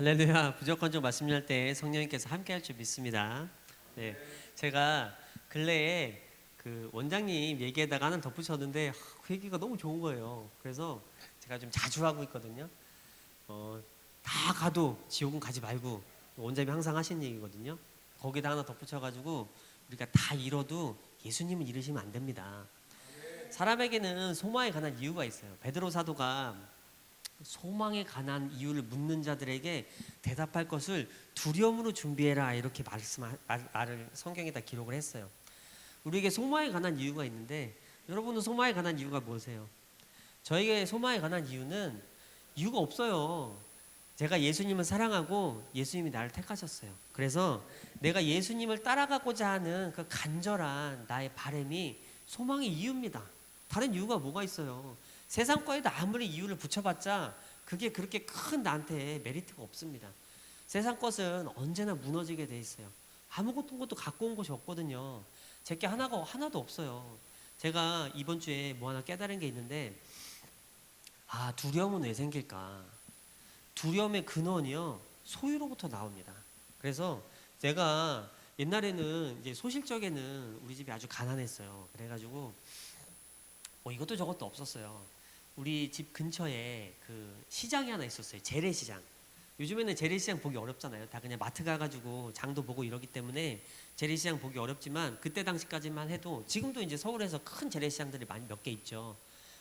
할렐루야. 무조건 말씀 할 때 성령님께서 함께 할 줄 믿습니다. 네, 제가 근래에 그 원장님 얘기에다가 하나 덧붙였는데 그 얘기가 너무 좋은 거예요. 그래서 제가 좀 자주 하고 있거든요. 다 가도 지옥은 가지 말고, 원장님이 항상 하시는 얘기거든요. 거기다 하나 덧붙여가지고 우리가 다 잃어도 예수님은 잃으시면 안 됩니다. 사람에게는 소망에 관한 이유가 있어요. 베드로 사도가 소망에 관한 이유를 묻는 자들에게 대답할 것을 두려움으로 준비해라, 이렇게 말을 성경에다 기록을 했어요. 우리에게 소망에 관한 이유가 있는데, 여러분은 소망에 관한 이유가 뭐세요? 저에게 소망에 관한 이유는 이유가 없어요. 제가 예수님을 사랑하고 예수님이 나를 택하셨어요. 그래서 내가 예수님을 따라가고자 하는 그 간절한 나의 바람이 소망의 이유입니다. 다른 이유가 뭐가 있어요? 세상 거에도 아무리 이유를 붙여봤자 그게 그렇게 큰 나한테 메리트가 없습니다. 세상 것은 언제나 무너지게 돼 있어요. 아무것도 갖고 온 것이 없거든요. 제게 하나도 없어요. 제가 이번 주에 뭐 하나 깨달은 게 있는데, 두려움은 왜 생길까? 두려움의 근원이요, 소유로부터 나옵니다. 그래서 제가 옛날에는 이제 소실적에는 우리 집이 아주 가난했어요. 그래가지고 이것도 저것도 없었어요. 우리 집 근처에 그 시장이 하나 있었어요. 재래시장. 요즘에는 재래시장 보기 어렵잖아요. 다 그냥 마트 가가지고 장도 보고 이러기 때문에 재래시장 보기 어렵지만, 그때 당시까지만 해도, 지금도 이제 서울에서 큰 재래시장들이 몇 개 있죠.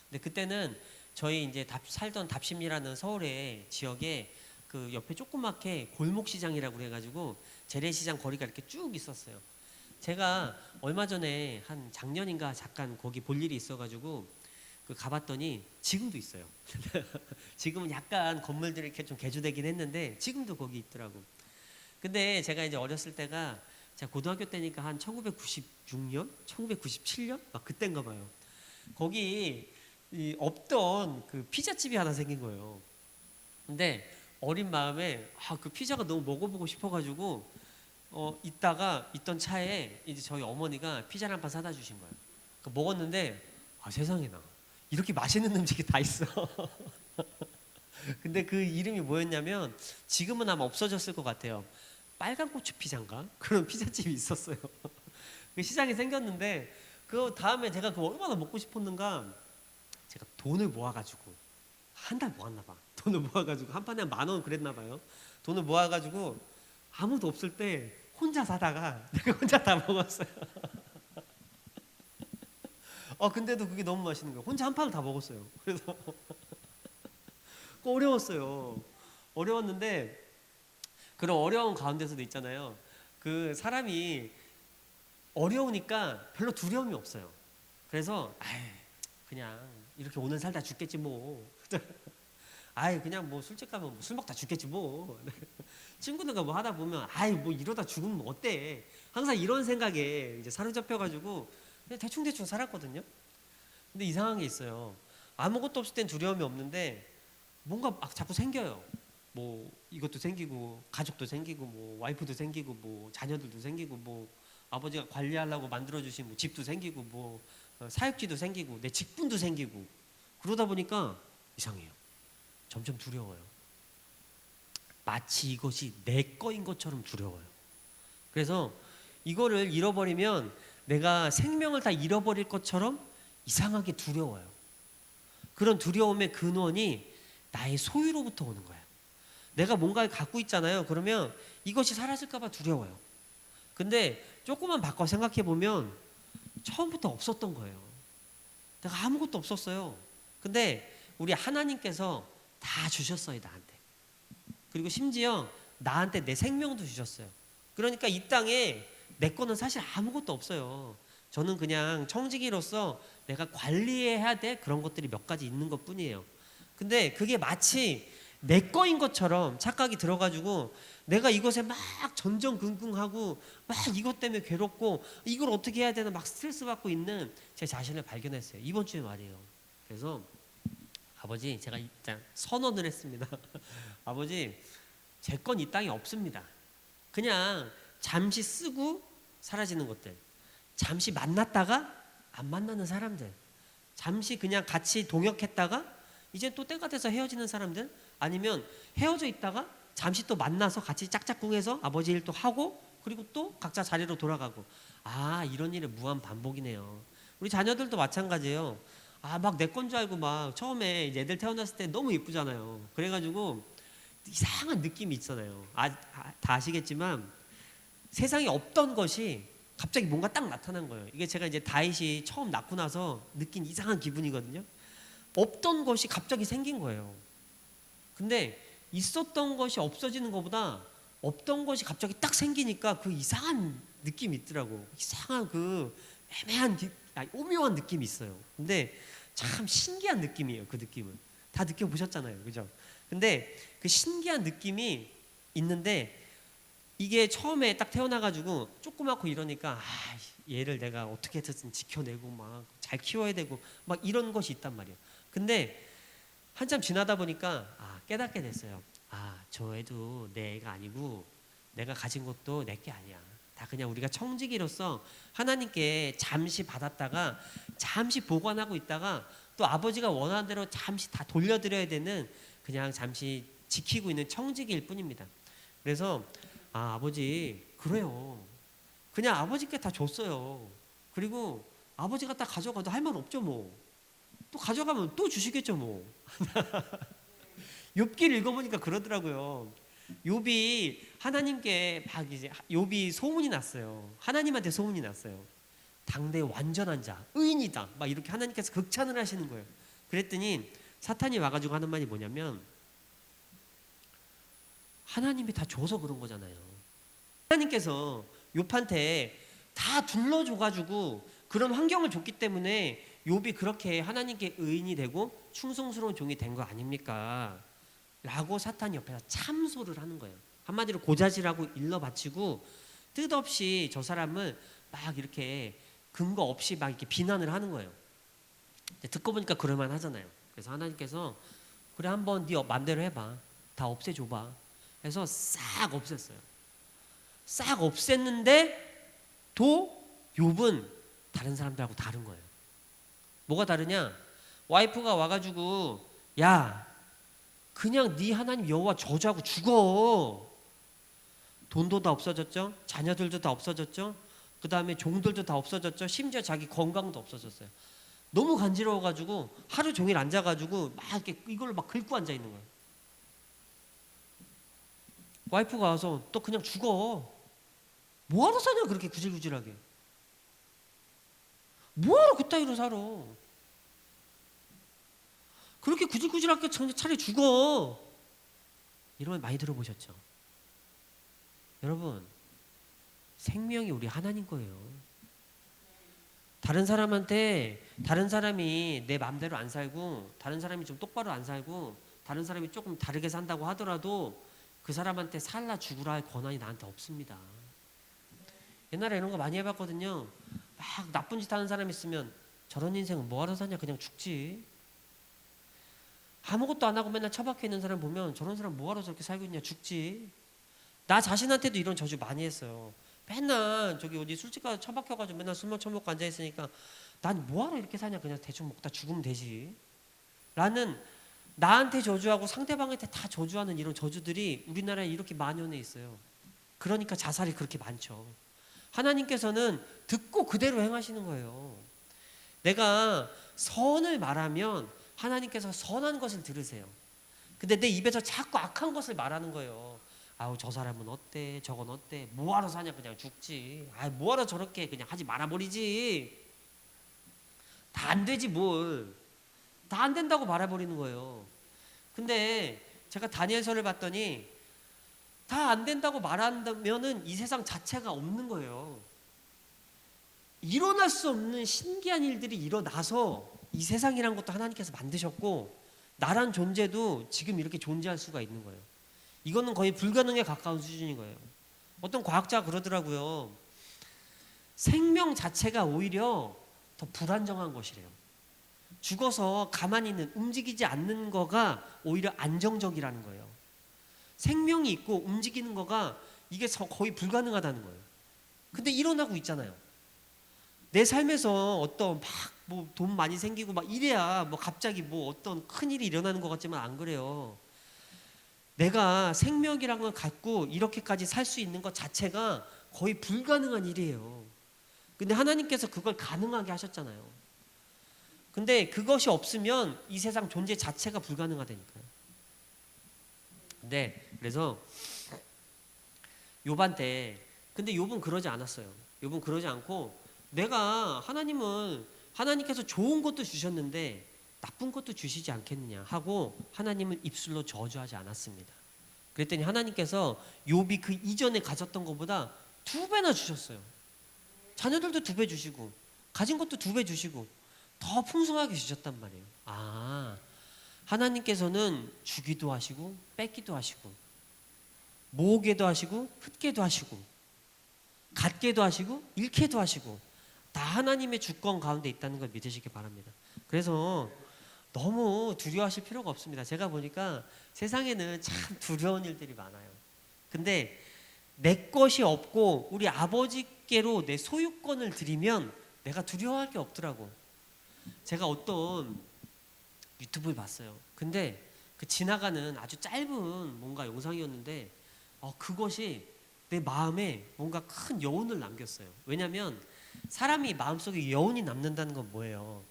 근데 그때는 저희 이제 살던 답심리라는 서울의 지역에 그 옆에 조그맣게 골목시장이라고 그래가지고 재래시장 거리가 이렇게 쭉 있었어요. 제가 얼마 전에 한 작년인가 잠깐 거기 볼 일이 있어가지고 가봤더니 지금도 있어요. 지금은 약간 건물들이 이렇게 좀 개조되긴 했는데 지금도 거기 있더라고. 근데 제가 이제 어렸을 때가, 제가 고등학교 때니까 한 1996년, 1997년 막 그때인가 봐요. 거기 없던 그 피자집이 하나 생긴 거예요. 근데 어린 마음에 그 피자가 너무 먹어보고 싶어가지고 있다가 있던 차에 이제 저희 어머니가 피자를 한 판 사다 주신 거예요. 먹었는데 세상에나 이렇게 맛있는 음식이 다 있어. 근데 그 이름이 뭐였냐면, 지금은 아마 없어졌을 것 같아요. 빨간 고추 피자인가? 그런 피자집이 있었어요. 그 시장이 생겼는데, 그 다음에 제가 그거 얼마나 먹고 싶었는가, 제가 돈을 모아가지고 한 달 모았나 봐. 돈을 모아가지고 한 판에 한 10,000원 그랬나 봐요. 돈을 모아가지고 아무도 없을 때 혼자 사다가 내가 혼자 다 먹었어요. 근데도 그게 너무 맛있는 거예요. 혼자 한 판을 다 먹었어요. 그래서 어려웠어요. 어려웠는데, 그런 어려운 가운데서도 있잖아요. 그 사람이 어려우니까 별로 두려움이 없어요. 그래서 그냥 이렇게 오늘 살다 죽겠지 뭐. 그냥 뭐 술집 가면 술 먹다 죽겠지 뭐. 친구들과 뭐 하다 보면 뭐 이러다 죽으면 뭐 어때. 항상 이런 생각에 이제 사로잡혀가지고 그냥 대충 살았거든요. 근데 이상한 게 있어요. 아무것도 없을 땐 두려움이 없는데 뭔가 막 자꾸 생겨요. 뭐 이것도 생기고, 가족도 생기고, 뭐 와이프도 생기고, 뭐 자녀들도 생기고, 뭐 아버지가 관리하려고 만들어주신 뭐 집도 생기고, 뭐 사육지도 생기고, 내 직분도 생기고. 그러다 보니까 이상해요. 점점 두려워요. 마치 이것이 내 거인 것처럼 두려워요. 그래서 이거를 잃어버리면 내가 생명을 다 잃어버릴 것처럼 이상하게 두려워요. 그런 두려움의 근원이 나의 소유로부터 오는 거예요. 내가 뭔가를 갖고 있잖아요. 그러면 이것이 사라질까 봐 두려워요. 근데 조금만 바꿔 생각해 보면 처음부터 없었던 거예요. 내가 아무것도 없었어요. 근데 우리 하나님께서 다 주셨어요, 나한테. 그리고 심지어 나한테 내 생명도 주셨어요. 그러니까 이 땅에 내 거는 사실 아무것도 없어요. 저는 그냥 청지기로서 내가 관리해야 돼 그런 것들이 몇 가지 있는 것 뿐이에요. 근데 그게 마치 내 거인 것처럼 착각이 들어가지고 내가 이것에 막 전전긍긍하고 막 이것 때문에 괴롭고, 이걸 어떻게 해야 되나 막 스트레스 받고 있는 제 자신을 발견했어요. 이번 주에 말이에요. 그래서 아버지, 제가 일단 선언을 했습니다. 아버지, 제 건 이 땅에 없습니다. 그냥 잠시 쓰고 사라지는 것들, 잠시 만났다가 안 만나는 사람들, 잠시 그냥 같이 동역했다가 이제 또 때가 돼서 헤어지는 사람들, 아니면 헤어져 있다가 잠시 또 만나서 같이 짝짝꿍해서 아버지 일 또 하고 그리고 또 각자 자리로 돌아가고. 아, 이런 일의 무한 반복이네요. 우리 자녀들도 마찬가지예요. 아, 막 내 건 줄 알고 막 처음에 이제 애들 태어났을 때 너무 예쁘잖아요. 그래가지고 이상한 느낌이 있잖아요. 다 아시겠지만 세상에 없던 것이 갑자기 뭔가 딱 나타난 거예요. 이게 제가 이제 다윗이 처음 낳고 나서 느낀 이상한 기분이거든요. 없던 것이 갑자기 생긴 거예요. 근데 있었던 것이 없어지는 것보다 없던 것이 갑자기 딱 생기니까 그 이상한 느낌이 있더라고. 이상한 그 애매한 오묘한 느낌이 있어요. 근데 참 신기한 느낌이에요. 그 느낌은 다 느껴보셨잖아요, 그죠? 근데 그 신기한 느낌이 있는데 이게 처음에 딱 태어나가지고 조그맣고 이러니까 얘를 내가 어떻게든 지켜내고 막 잘 키워야 되고 막 이런 것이 있단 말이에요. 근데 한참 지나다 보니까 깨닫게 됐어요. 저 애도 내 애가 아니고 내가 가진 것도 내 게 아니야. 다 그냥 우리가 청지기로서 하나님께 잠시 받았다가 잠시 보관하고 있다가 또 아버지가 원하는 대로 잠시 다 돌려드려야 되는 그냥 잠시 지키고 있는 청지기일 뿐입니다. 그래서 아버지 그래요. 그냥 아버지께 다 줬어요. 그리고 아버지가 딱 가져가도 할 말 없죠 뭐. 또 가져가면 또 주시겠죠 뭐. 욥기를 읽어보니까 그러더라고요. 욥이 하나님께 막 이제 욥이 소문이 났어요. 하나님한테 소문이 났어요. 당대 완전한 자, 의인이다. 막 이렇게 하나님께서 극찬을 하시는 거예요. 그랬더니 사탄이 와가지고 하는 말이 뭐냐면 하나님이 다 줘서 그런 거잖아요. 하나님께서 욥한테 다 둘러줘가지고 그런 환경을 줬기 때문에 욥이 그렇게 하나님께 의인이 되고 충성스러운 종이 된 거 아닙니까? 라고 사탄이 옆에서 참소를 하는 거예요. 한마디로 고자질하고 일러 바치고 뜻없이 저 사람을 막 이렇게 근거 없이 막 이렇게 비난을 하는 거예요. 듣고 보니까 그럴만 하잖아요. 그래서 하나님께서 그래 한번 네 맘대로 해봐. 다 없애줘봐. 해서 싹 없앴어요. 싹 없앴는데 또 욥은 다른 사람들하고 다른 거예요. 뭐가 다르냐? 와이프가 와가지고 야 그냥 네 하나님 여호와 저주하고 죽어. 돈도 다 없어졌죠. 자녀들도 다 없어졌죠. 그 다음에 종들도 다 없어졌죠. 심지어 자기 건강도 없어졌어요. 너무 간지러워가지고 하루 종일 앉아가지고 막 이렇게 이걸로 막 긁고 앉아 있는 거예요. 와이프가 와서 또 그냥 죽어. 뭐하러 사냐 그렇게 구질구질하게. 뭐하러 그따위로 살아. 그렇게 구질구질하게 차라리 죽어. 이런 말 많이 들어보셨죠? 여러분 생명이 우리 하나님 거예요. 다른 사람한테 다른 사람이 내 맘대로 안 살고 다른 사람이 좀 똑바로 안 살고 다른 사람이 조금 다르게 산다고 하더라도 그 사람한테 살라 죽으라 할 권한이 나한테 없습니다. 옛날에 이런 거 많이 해봤거든요. 막 나쁜 짓 하는 사람 있으면 저런 인생은 뭐하러 사냐 그냥 죽지. 아무것도 안 하고 맨날 처박혀 있는 사람 보면 저런 사람 뭐하러 저렇게 살고 있냐 죽지. 나 자신한테도 이런 저주 많이 했어요. 맨날 저기 어디 술집 가서 처박혀가지고 맨날 술만 처먹고 앉아있으니까 난 뭐하러 이렇게 사냐 그냥 대충 먹다 죽으면 되지 라는 나한테 저주하고 상대방한테 다 저주하는 이런 저주들이 우리나라에 이렇게 만연해 있어요. 그러니까 자살이 그렇게 많죠. 하나님께서는 듣고 그대로 행하시는 거예요. 내가 선을 말하면 하나님께서 선한 것을 들으세요. 근데 내 입에서 자꾸 악한 것을 말하는 거예요. 아우 저 사람은 어때 저건 어때 뭐하러 사냐 그냥 죽지. 뭐하러 저렇게 그냥 하지 말아버리지. 다 안 되지 뭘. 다 안 된다고 말해버리는 거예요. 근데 제가 다니엘서를 봤더니 다 안 된다고 말한다면은 이 세상 자체가 없는 거예요. 일어날 수 없는 신기한 일들이 일어나서 이 세상이란 것도 하나님께서 만드셨고 나란 존재도 지금 이렇게 존재할 수가 있는 거예요. 이거는 거의 불가능에 가까운 수준인 거예요. 어떤 과학자가 그러더라고요. 생명 자체가 오히려 더 불안정한 것이래요. 죽어서 가만히 있는 움직이지 않는 거가 오히려 안정적이라는 거예요. 생명이 있고 움직이는 거가 이게 거의 불가능하다는 거예요. 근데 일어나고 있잖아요. 내 삶에서 어떤 막 뭐 돈 많이 생기고 막 이래야 뭐 갑자기 뭐 어떤 큰 일이 일어나는 것 같지만 안 그래요. 내가 생명이란 걸 갖고 이렇게까지 살 수 있는 것 자체가 거의 불가능한 일이에요. 근데 하나님께서 그걸 가능하게 하셨잖아요. 근데 그것이 없으면 이 세상 존재 자체가 불가능하다니까요. 근데 그래서 욥한 때, 근데 욥은 그러지 않았어요. 욥은 그러지 않고, 내가 하나님께서 좋은 것도 주셨는데 나쁜 것도 주시지 않겠느냐 하고 하나님을 입술로 저주하지 않았습니다. 그랬더니 하나님께서 욥이 그 이전에 가졌던 것보다 2배나 주셨어요. 자녀들도 2배 주시고 가진 것도 2배 주시고 더 풍성하게 주셨단 말이에요. 아, 하나님께서는 주기도 하시고 뺏기도 하시고 모으게도 하시고 흩게도 하시고 갖게도 하시고 잃게도 하시고 다 하나님의 주권 가운데 있다는 걸 믿으시기 바랍니다. 그래서 너무 두려워하실 필요가 없습니다. 제가 보니까 세상에는 참 두려운 일들이 많아요. 근데 내 것이 없고 우리 아버지께로 내 소유권을 드리면 내가 두려워할 게 없더라고. 제가 어떤 유튜브를 봤어요. 근데 그 지나가는 아주 짧은 뭔가 영상이었는데 그것이 내 마음에 뭔가 큰 여운을 남겼어요. 왜냐하면 사람이 마음속에 여운이 남는다는 건 뭐예요?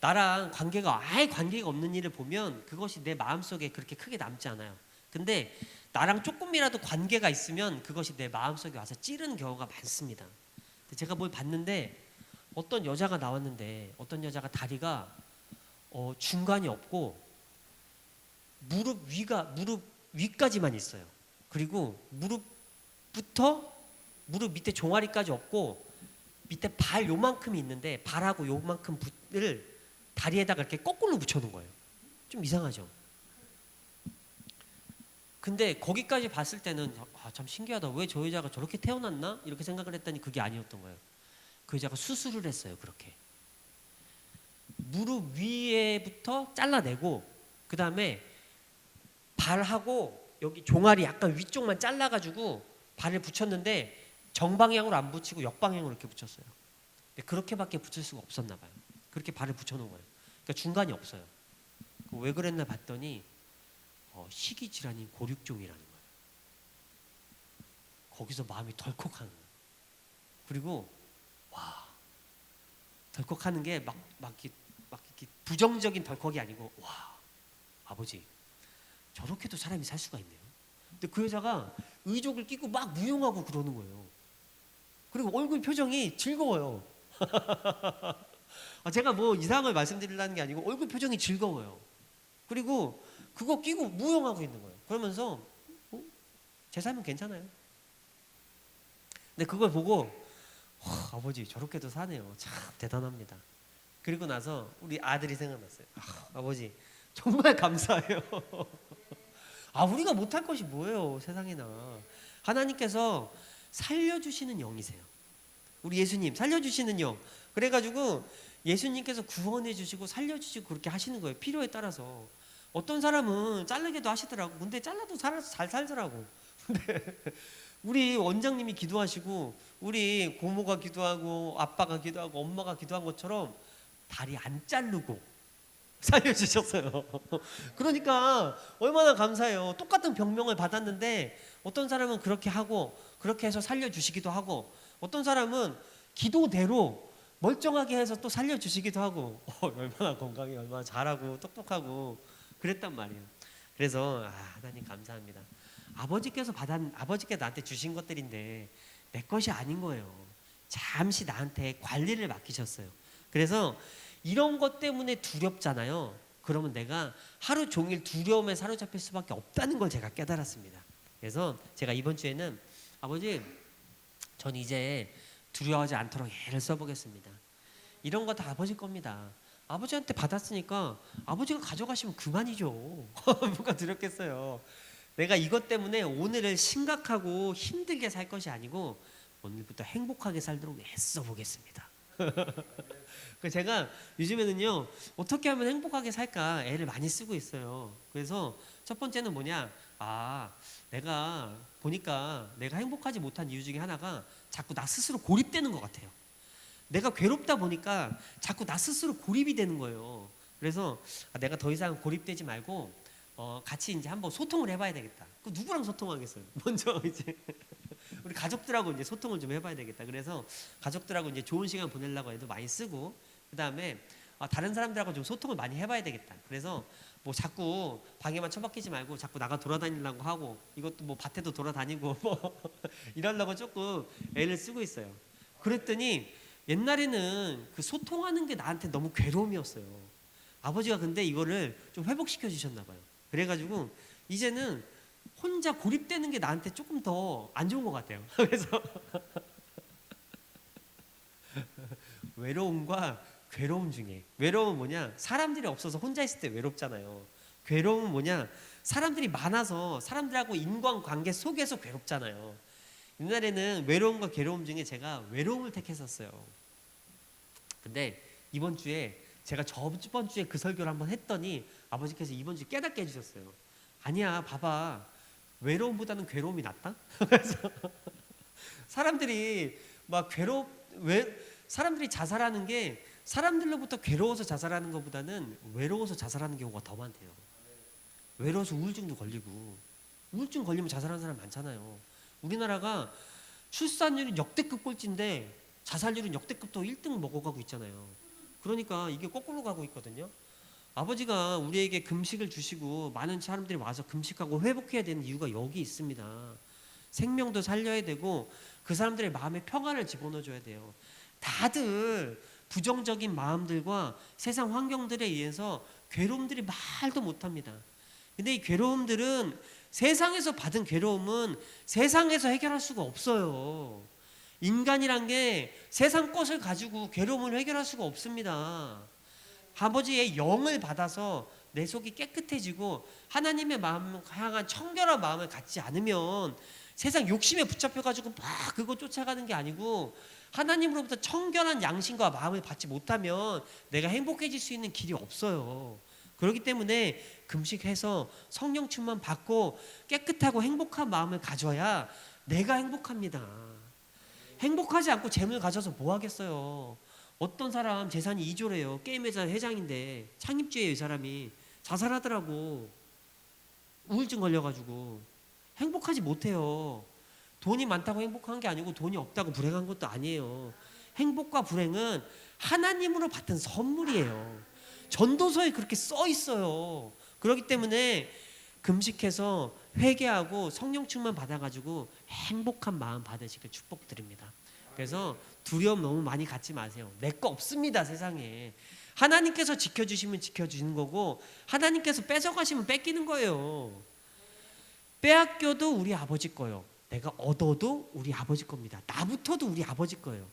나랑 아예 관계가 없는 일을 보면 그것이 내 마음속에 그렇게 크게 남지 않아요. 근데 나랑 조금이라도 관계가 있으면 그것이 내 마음속에 와서 찌르는 경우가 많습니다. 제가 뭘 봤는데 어떤 여자가 나왔는데 어떤 여자가 다리가 중간이 없고 무릎 위까지만 있어요. 그리고 무릎부터 무릎 밑에 종아리까지 없고 밑에 발 요만큼이 있는데 발하고 요만큼 을 다리에다가 이렇게 거꾸로 붙여놓은 거예요. 좀 이상하죠. 근데 거기까지 봤을 때는 참 신기하다. 왜 저 여자가 저렇게 태어났나? 이렇게 생각을 했더니 그게 아니었던 거예요. 그 여자가 수술을 했어요. 그렇게 무릎 위에부터 잘라내고 그 다음에 발하고 여기 종아리 약간 위쪽만 잘라가지고 발을 붙였는데 정방향으로 안 붙이고 역방향으로 이렇게 붙였어요. 근데 그렇게밖에 붙일 수가 없었나 봐요. 그렇게 발을 붙여놓은 거예요. 그러니까 중간이 없어요. 왜 그랬나 봤더니 식이 질환인 고륙종이라는 거예요. 거기서 마음이 덜컥하는 거예요. 그리고 와, 덜컥하는 게 막 이렇게 부정적인 덜컥이 아니고 와, 아버지 저렇게도 사람이 살 수가 있네요. 근데 그 여자가 의족을 끼고 막 무용하고 그러는 거예요. 그리고 얼굴 표정이 즐거워요. 제가 뭐 이상한 걸 말씀드리려는 게 아니고 얼굴 표정이 즐거워요. 그리고 그거 끼고 무용하고 있는 거예요. 그러면서 제 삶은 괜찮아요. 근데 그걸 보고 아버지 저렇게도 사네요. 참 대단합니다. 그리고 나서 우리 아들이 생각났어요. 아버지 정말 감사해요. 우리가 못할 것이 뭐예요 세상에나. 하나님께서 살려주시는 영이세요. 우리 예수님 살려주시는 영. 그래가지고 예수님께서 구원해 주시고 살려주시고 그렇게 하시는 거예요. 필요에 따라서. 어떤 사람은 자르게도 하시더라고. 근데 잘라도 잘 살더라고. 근데 우리 원장님이 기도하시고 우리 고모가 기도하고 아빠가 기도하고 엄마가 기도한 것처럼 다리 안 자르고 살려주셨어요. 그러니까 얼마나 감사해요. 똑같은 병명을 받았는데 어떤 사람은 그렇게 하고 그렇게 해서 살려주시기도 하고 어떤 사람은 기도대로 멀쩡하게 해서 또 살려주시기도 하고 얼마나 건강해 얼마나 잘하고 똑똑하고 그랬단 말이에요. 그래서 하나님 감사합니다. 아버지께 나한테 주신 것들인데 내 것이 아닌 거예요. 잠시 나한테 관리를 맡기셨어요. 그래서 이런 것 때문에 두렵잖아요. 그러면 내가 하루 종일 두려움에 사로잡힐 수밖에 없다는 걸 제가 깨달았습니다. 그래서 제가 이번 주에는 아버지 전 이제 두려워하지 않도록 애를 써보겠습니다. 이런 거 다 아버지 겁니다. 아버지한테 받았으니까 아버지가 가져가시면 그만이죠. 뭐가 두렵겠어요. 내가 이것 때문에 오늘을 심각하고 힘들게 살 것이 아니고 오늘부터 행복하게 살도록 애써 보겠습니다. 제가 요즘에는요 어떻게 하면 행복하게 살까 애를 많이 쓰고 있어요. 그래서 첫 번째는 뭐냐, 내가 보니까 내가 행복하지 못한 이유 중에 하나가 자꾸 나 스스로 고립되는 것 같아요. 내가 괴롭다 보니까 자꾸 나 스스로 고립이 되는 거예요. 그래서 내가 더 이상 고립되지 말고 같이 이제 한번 소통을 해봐야 되겠다. 그 누구랑 소통하겠어요? 먼저 이제 우리 가족들하고 이제 소통을 좀 해봐야 되겠다. 그래서 가족들하고 이제 좋은 시간 보내려고 해도 많이 쓰고, 그 다음에 다른 사람들하고 좀 소통을 많이 해봐야 되겠다. 그래서 뭐 자꾸 방에만 처박히지 말고 자꾸 나가 돌아다니려고 하고, 이것도 뭐 밭에도 돌아다니고 뭐 이러려고 조금 애를 쓰고 있어요. 그랬더니 옛날에는 그 소통하는 게 나한테 너무 괴로움이었어요. 아버지가 근데 이거를 좀 회복시켜 주셨나 봐요. 그래가지고 이제는 혼자 고립되는 게 나한테 조금 더 안 좋은 것 같아요. 그래서 외로움과 괴로움 중에, 외로움은 뭐냐? 사람들이 없어서 혼자 있을 때 외롭잖아요. 괴로움은 뭐냐? 사람들이 많아서 사람들하고 인간관계 속에서 괴롭잖아요. 옛날에는 외로움과 괴로움 중에 제가 외로움을 택했었어요. 근데 이번 주에 제가 저번 주에 그 설교를 한번 했더니 아버지께서 이번 주에 깨닫게 해주셨어요. 아니야, 봐봐, 외로움보다는 괴로움이 낫다. 그래서 사람들이 막 사람들이 자살하는 게 사람들로부터 괴로워서 자살하는 것보다는 외로워서 자살하는 경우가 더 많대요. 외로워서 우울증도 걸리고, 우울증 걸리면 자살하는 사람 많잖아요. 우리나라가 출산율은 역대급 꼴찌인데 자살률은 역대급 또 1등 먹어가고 있잖아요. 그러니까 이게 거꾸로 가고 있거든요. 아버지가 우리에게 금식을 주시고 많은 사람들이 와서 금식하고 회복해야 되는 이유가 여기 있습니다. 생명도 살려야 되고 그 사람들의 마음에 평안을 집어넣어줘야 돼요. 다들 부정적인 마음들과 세상 환경들에 의해서 괴로움들이 말도 못합니다. 근데 이 괴로움들은, 세상에서 받은 괴로움은 세상에서 해결할 수가 없어요. 인간이란 게 세상 것을 가지고 괴로움을 해결할 수가 없습니다. 아버지의 영을 받아서 내 속이 깨끗해지고 하나님의 마음 향한 청결한 마음을 갖지 않으면 세상 욕심에 붙잡혀가지고 막 그거 쫓아가는 게 아니고, 하나님으로부터 청결한 양심과 마음을 받지 못하면 내가 행복해질 수 있는 길이 없어요. 그렇기 때문에 금식해서 성령 충만 받고 깨끗하고 행복한 마음을 가져야 내가 행복합니다. 행복하지 않고 재물 가져서 뭐 하겠어요. 어떤 사람 재산이 2조래요. 게임 회사 회장인데 창립주예요. 이 사람이 자살하더라고. 우울증 걸려가지고 행복하지 못해요. 돈이 많다고 행복한 게 아니고 돈이 없다고 불행한 것도 아니에요. 행복과 불행은 하나님으로 받은 선물이에요. 전도서에 그렇게 써 있어요. 그렇기 때문에 금식해서 회개하고 성령 충만 받아가지고 행복한 마음 받으시길 축복드립니다. 그래서 두려움 너무 많이 갖지 마세요. 내 거 없습니다, 세상에. 하나님께서 지켜주시면 지켜주는 거고, 하나님께서 뺏어가시면 뺏기는 거예요. 빼앗겨도 우리 아버지 거요. 내가 얻어도 우리 아버지 겁니다. 나부터도 우리 아버지 거예요.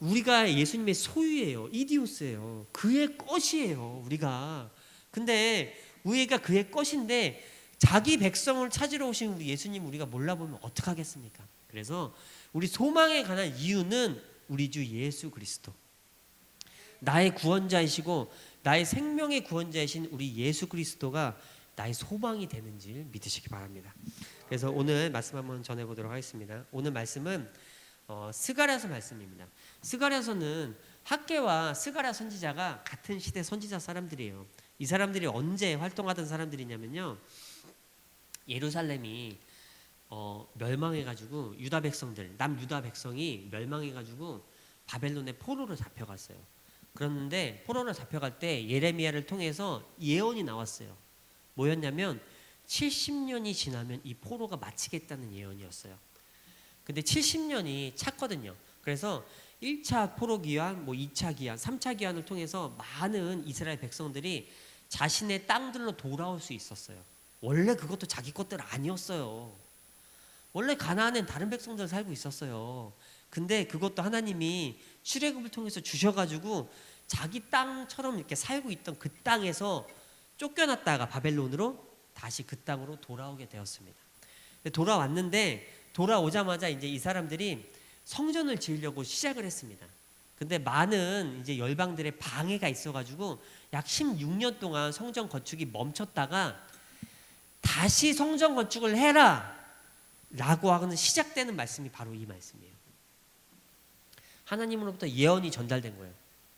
우리가 예수님의 소유예요. 이디오스예요. 그의 것이에요, 우리가. 근데 우리가 그의 것인데 자기 백성을 찾으러 오신 우리 예수님 우리가 몰라보면 어떡하겠습니까? 그래서 우리 소망에 관한 이유는 우리 주 예수 그리스도, 나의 구원자이시고 나의 생명의 구원자이신 우리 예수 그리스도가 나의 소망이 되는지 믿으시기 바랍니다. 그래서 오늘 말씀 한번 전해보도록 하겠습니다. 오늘 말씀은 스가랴서 말씀입니다. 스가랴서는 학개와 스가랴 선지자가 같은 시대 선지자 사람들이에요. 이 사람들이 언제 활동하던 사람들이냐면요, 예루살렘이 멸망해가지고 유다 백성들, 남유다 백성이 멸망해가지고 바벨론의 포로로 잡혀갔어요. 그런데 포로로 잡혀갈 때 예레미야를 통해서 예언이 나왔어요. 뭐였냐면 70년이 지나면 이 포로가 마치겠다는 예언이었어요. 근데 70년이 찼거든요. 그래서 1차 포로 기한, 2차 기한, 3차 기한을 통해서 많은 이스라엘 백성들이 자신의 땅들로 돌아올 수 있었어요. 원래 그것도 자기 것들 아니었어요. 원래 가나안엔 다른 백성들 살고 있었어요. 근데 그것도 하나님이 출애굽을 통해서 주셔가지고 자기 땅처럼 이렇게 살고 있던 그 땅에서 쫓겨났다가 바벨론으로 다시 그 땅으로 돌아오게 되었습니다. 돌아왔는데 돌아오자마자 이제 이 사람들이 성전을 지으려고 시작을 했습니다. 근데 많은 이제 열방들의 방해가 있어가지고 약 16년 동안 성전 건축이 멈췄다가 다시 성전 건축을 해라 라고 하는 시작되는 말씀이 바로 이 말씀이에요. 하나님으로부터 예언이 전달된 거예요.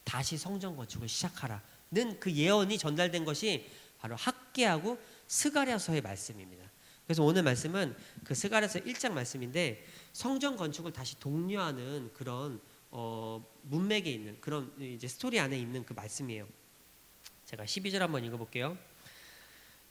다시 성전 건축을 시작하라는 그 예언이 전달된 것이 바로 학개하고 스가랴서의 말씀입니다. 그래서 오늘 말씀은 그 스가랴서 1장 말씀인데 성전 건축을 다시 독려하는 그런 문맥에 있는 그런 이제 스토리 안에 있는 그 말씀이에요. 제가 12절 한번 읽어볼게요.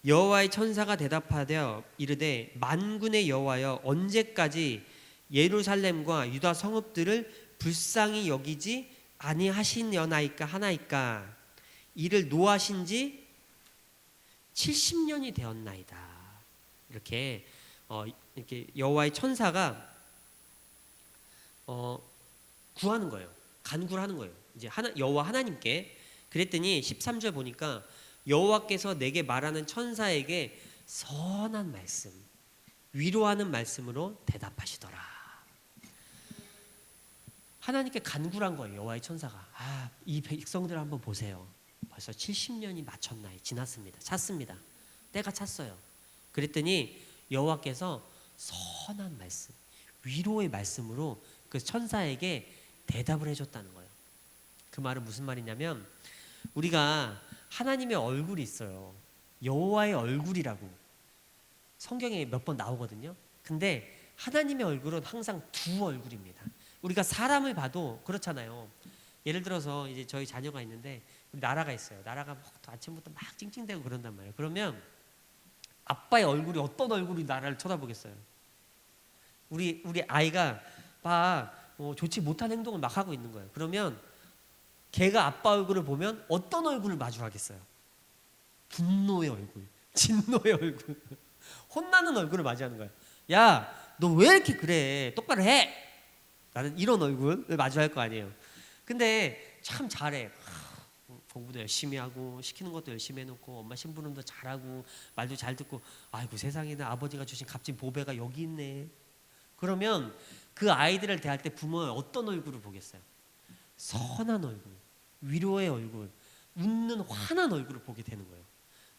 여호와의 천사가 대답하되 이르되 만군의 여호와여 언제까지 예루살렘과 유다 성읍들을 불쌍히 여기지 아니하시려나이까 하나이까 이를 노하신 지 70년이 되었나이다. 이렇게 여호와의 천사가 구하는 거예요. 간구를 하는 거예요. 이제 여호와 하나님께. 그랬더니 13절 보니까 여호와께서 내게 말하는 천사에게 선한 말씀, 위로하는 말씀으로 대답하시더라. 하나님께 간구를 한 거예요. 여호와의 천사가. 이 백성들 한번 보세요. 벌써 70년이 지났습니다. 찼습니다. 때가 찼어요. 그랬더니 여호와께서 선한 말씀, 위로의 말씀으로 그 천사에게 대답을 해줬다는 거예요. 그 말은 무슨 말이냐면 우리가 하나님의 얼굴이 있어요. 여호와의 얼굴이라고 성경에 몇 번 나오거든요. 근데 하나님의 얼굴은 항상 두 얼굴입니다. 우리가 사람을 봐도 그렇잖아요. 예를 들어서 이제 저희 자녀가 있는데 우리 나라가 있어요. 나라가 아침부터 막 찡찡대고 그런단 말이에요. 그러면 아빠의 얼굴이 어떤 얼굴이 나라를 쳐다보겠어요? 우리 아이가 좋지 못한 행동을 막 하고 있는 거예요. 그러면 걔가 아빠 얼굴을 보면 어떤 얼굴을 마주하겠어요? 분노의 얼굴, 진노의 얼굴, 혼나는 얼굴을 맞이하는 거예요. 야, 너 왜 이렇게 그래? 똑바로 해! 나는 이런 얼굴을 마주할 거 아니에요. 근데 참 잘해. 공부도 열심히 하고 시키는 것도 열심히 해놓고 엄마 심부름도 잘하고 말도 잘 듣고 아이고 세상에나 아버지가 주신 값진 보배가 여기 있네. 그러면 그 아이들을 대할 때 부모는 어떤 얼굴을 보겠어요? 선한 얼굴, 위로의 얼굴, 웃는 환한 얼굴을 보게 되는 거예요.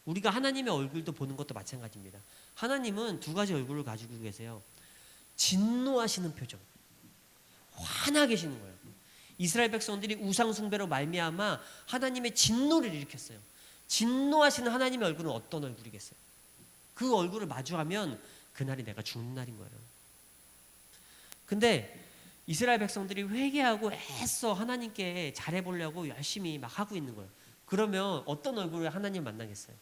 우리가 하나님의 얼굴도 보는 것도 마찬가지입니다. 하나님은 두 가지 얼굴을 가지고 계세요. 진노하시는 표정, 화나 계시는 거예요. 이스라엘 백성들이 우상 숭배로 말미암아 하나님의 진노를 일으켰어요. 진노하시는 하나님의 얼굴은 어떤 얼굴이겠어요? 그 얼굴을 마주하면 그날이 내가 죽는 날인 거예요. 근데 이스라엘 백성들이 회개하고 애써 하나님께 잘해보려고 열심히 막 하고 있는 거예요. 그러면 어떤 얼굴을 하나님 만나겠어요?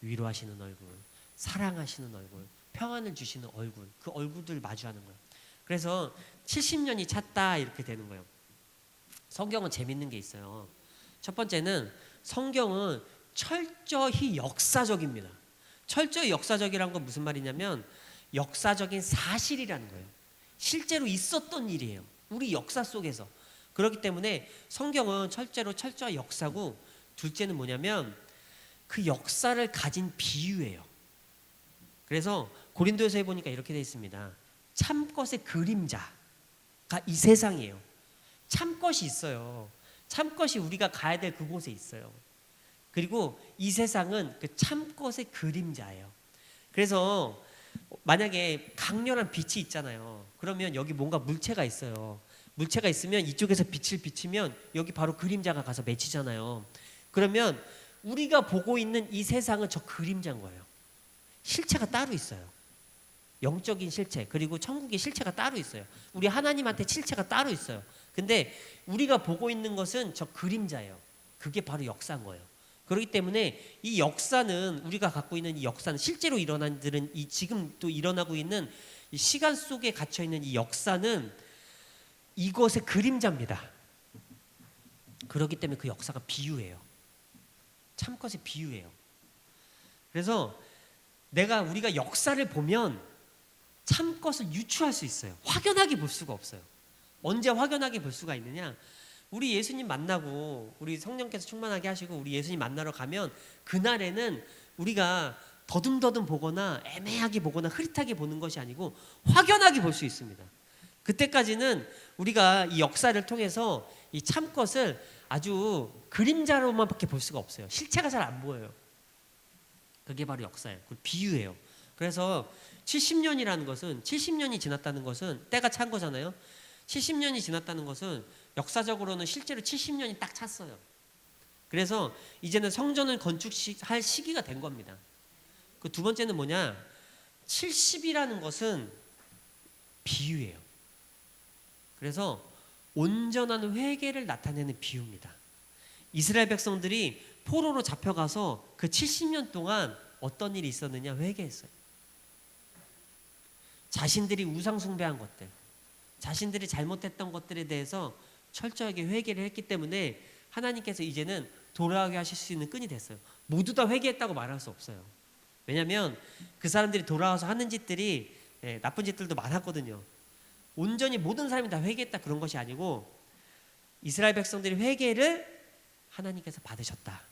위로하시는 얼굴, 사랑하시는 얼굴, 평안을 주시는 얼굴, 그 얼굴들 마주하는 거예요. 그래서 70년이 찼다 이렇게 되는 거예요. 성경은 재밌는 게 있어요. 첫 번째는 성경은 철저히 역사적입니다. 철저히 역사적이란 건 무슨 말이냐면 역사적인 사실이라는 거예요. 실제로 있었던 일이에요. 우리 역사 속에서. 그렇기 때문에 성경은 철저히 역사고, 둘째는 뭐냐면 그 역사를 가진 비유예요. 그래서 고린도에서 보니까 이렇게 되어 있습니다. 참것의 그림자가 이 세상이에요. 참것이 있어요. 참것이 우리가 가야 될 그곳에 있어요. 그리고 이 세상은 그 참것의 그림자예요. 그래서 만약에 강렬한 빛이 있잖아요. 그러면 여기 뭔가 물체가 있어요. 물체가 있으면 이쪽에서 빛을 비치면 여기 바로 그림자가 가서 맺히잖아요. 그러면 우리가 보고 있는 이 세상은 저 그림자인 거예요. 실체가 따로 있어요. 영적인 실체, 그리고 천국의 실체가 따로 있어요. 우리 하나님한테 실체가 따로 있어요. 근데 우리가 보고 있는 것은 저 그림자예요. 그게 바로 역사인 거예요. 그렇기 때문에 이 역사는, 우리가 갖고 있는 이 역사는, 실제로 일어난 들은 이 지금 또 일어나고 있는 이 시간 속에 갇혀 있는 이 역사는 이것의 그림자입니다. 그렇기 때문에 그 역사가 비유예요. 참것의 비유예요. 그래서 우리가 역사를 보면 참것을 유추할 수 있어요. 확연하게 볼 수가 없어요. 언제 확연하게 볼 수가 있느냐? 우리 예수님 만나고 우리 성령께서 충만하게 하시고 우리 예수님 만나러 가면 그날에는 우리가 더듬더듬 보거나 애매하게 보거나 흐릿하게 보는 것이 아니고 확연하게 볼 수 있습니다. 그때까지는 우리가 이 역사를 통해서 이 참것을 아주 그림자로만밖에 볼 수가 없어요. 실체가 잘 안 보여요. 그게 바로 역사예요. 그 비유예요. 그래서 70년이라는 것은, 70년이 지났다는 것은 때가 찬 거잖아요. 70년이 지났다는 것은 역사적으로는 실제로 70년이 딱 찼어요. 그래서 이제는 성전을 건축할 시기가 된 겁니다. 그 두 번째는 뭐냐? 70이라는 것은 비유예요. 그래서 온전한 회개를 나타내는 비유입니다. 이스라엘 백성들이 포로로 잡혀가서 그 70년 동안 어떤 일이 있었느냐? 회개했어요. 자신들이 우상 숭배한 것들, 자신들이 잘못했던 것들에 대해서 철저하게 회개를 했기 때문에 하나님께서 이제는 돌아가게 하실 수 있는 끈이 됐어요. 모두 다 회개했다고 말할 수 없어요. 왜냐하면 그 사람들이 돌아와서 하는 짓들이 나쁜 짓들도 많았거든요. 온전히 모든 사람이 다 회개했다 그런 것이 아니고 이스라엘 백성들이 회개를 하나님께서 받으셨다.